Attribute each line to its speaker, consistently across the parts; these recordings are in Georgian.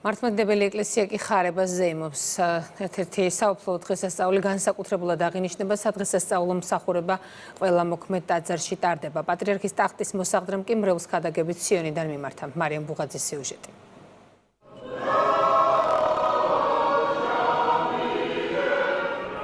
Speaker 1: მართლმადიდებელი ეკლესია კი ხარებას ზეიმობს. ერთ-ერთი საუფლო დღესასწაული განსაკუთრებულად აღინიშნება, სადღესასწაულო მსახურება ყველა მოქმედ ტაძარში ტარდება. პატრიარქის ტახტის მოსაღდრემ კი მრევლს ქადაგებით სიონიდან მიმართა. მარიამ ბუღაძის სიუჟეტი.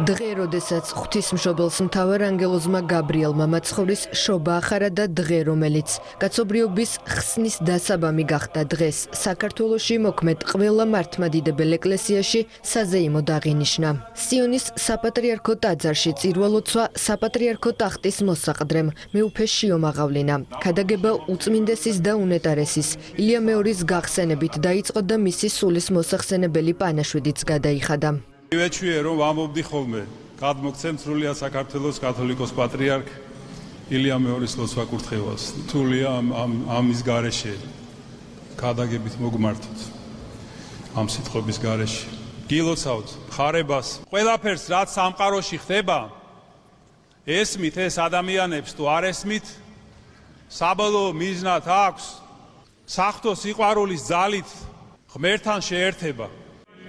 Speaker 1: დღე, როდესაც ღვთისმშობელს მთავარ ანგელოზმა გაბრიელმა მაცხოვრის შობა ახარა და დღე, რომელიც კაცობრიობის ხსნის დასაბამი გახდა დღეს, საქართველოში მოქმედ ყველა მართლმადიდებელ ეკლესიაში საზეიმოდ აღინიშნა. სიონის საპატრიარქო ტაძარში წირვა-ლოცვა საპატრიარქო ტახტის მოსაყდრემ მეუფე შიომაღავლინა. ქადაგება უწმინდესის და უნეტარესის ილია მეორის გახსენებით დაიწყო და მისი სულის მოსახსენებელი პანაშვიდიც გადაიხადა.
Speaker 2: მივეჩვიე, რომ ვამბობდი ხოლმე, გადმოგცემ სრულიად საქართველოს კათოლიკოს პატრიარქ ილია მეორის ლოცვა კურთხევას. თულია ამის გარეშე ქადაგებით მოგმართოთ. ამ სიტყვების გარეშე. გილოცავთ ხარებას, ყველაფერს რაც სამყაროში ხდება, ესმით ეს ადამიანებს თუ არ ესმით, საბოლოო მიზნად აქვს საღვთო სიყვარულის ძალით ღმერთთან შეერთება.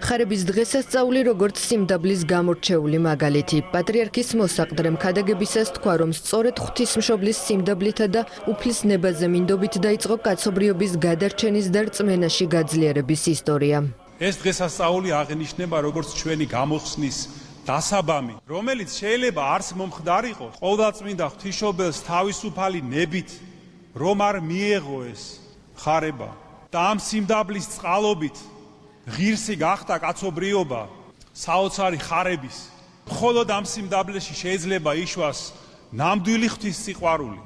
Speaker 1: ხარების დღესასწაული როგორც სიმდაბლის გამორჩეული მაგალითი. პატრიარქის მოსაყდრემ ქადაგებისას თქვა, რომ სწორედ ღვთისმშობლის სიმდაბლითა და უფლის ნებაზე მინდობით დაიწყო კაცობრიობის გადარჩენის და რწმენაში გაძლიერების ისტორია.
Speaker 2: ეს დღესასწაული აღინიშნება როგორც ჩვენი გამოხსნის დასაბამი, რომელიც შეიძლება არც მომხდარიყო ყოვლადწმინდა ღვთისმშობელს თავისუფალი ნებით, რომ არ მიეღო ეს ხარება და ამ სიმდაბლის წყალობით ღირსი გახდა კაცობრიობა საოცარი ხარების. მხოლოდ ამ სიმდაბლეში შეიძლება იშვას ნამდვილი ღვთის სიყვარული.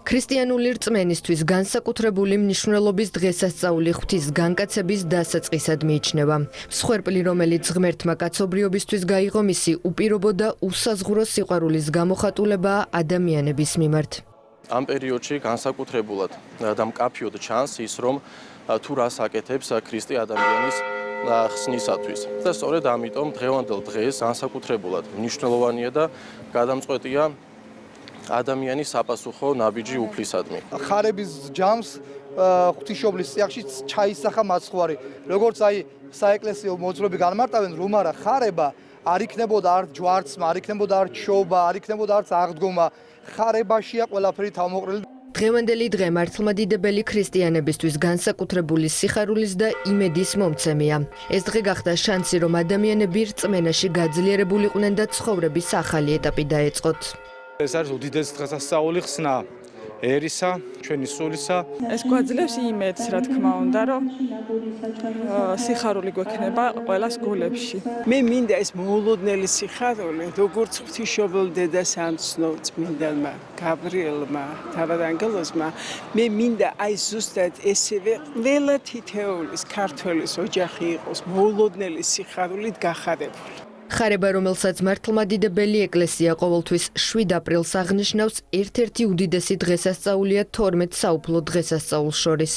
Speaker 1: ქრისტიანული რწმენისთვის განსაკუთრებული მნიშვნელობის დღესასწაული ღვთის განკაცების დასაწყისად მიიჩნევა. მსხვერპლი, რომელიც ღმერთმა კაცობრიობისთვის გაიღო, მისი უპირობო და უსაზღურო სიყვარულის გამოხატულებაა ადამიანების მიმართ.
Speaker 3: ამ პერიოდში განსაკუთრებულად და მკაფიოდ ჩანს ის, რომ თუ რას აკეთებს ქრისტე ადამიანის ხსნისათვის. და სწორედ ამიტომ დღევანდელ დღეს განსაკუთრებულად მნიშვნელოვანია და გადამწყვეტია ადამიანის საპასუხო ნაბიჯი უფლისადმი.
Speaker 4: ხარების ჯამს ღვთისმშობლის წიაღში ჩაისახა მაცხვარი. როგორც საეკლესიო მოძღვრები განმარტავენ, რომ არა ხარება არ იქნებოდა არც ჯვარცმა, არ იქნებოდა არც შობა, არ იქნებოდა არც აღდგომა. ხარებაშია ყველაფერი თავმოყრილი.
Speaker 1: დღევანდელი დღე მართლმადიდებელი ქრისტიანებისთვის განსაკუთრებული სიხარულის და იმედის მომცემია. ეს დღე გახდა შანსი, რომ ადამიანები რწმენაში გაძლიერებულიყვნენ და ცხოვრების ახალი ეტაპი დაეწყოთ.
Speaker 5: ეს არის უდიდესი დღესასწაული ხსნა ერისა, ჩვენი სულისა.
Speaker 6: ეს გვაძლევს იმედს, რა თქმა უნდა, რომ სიხარული გვექნება ყველას გულებში.
Speaker 7: მე მინდა ეს მოულოდნელი სიხარული, როგორც ღვთისმშობელ დედას ამცნო წმინდანმა გაბრიელმა, თავად ანგელოზმა, მე მინდა აი ზუსტად ესევე ყველა თითეულის ქართველის ოჯახი იყოს მოულოდნელი სიხარულით გახარებული.
Speaker 1: ხარება, რომელსაც მართლმადიდებელი ეკლესია ყოველთვის 7 აპრილს აღნიშნავს, ერთ-ერთი უდიდესი დღესასწაულია 12 საუფლო დღესასწაულს შორის.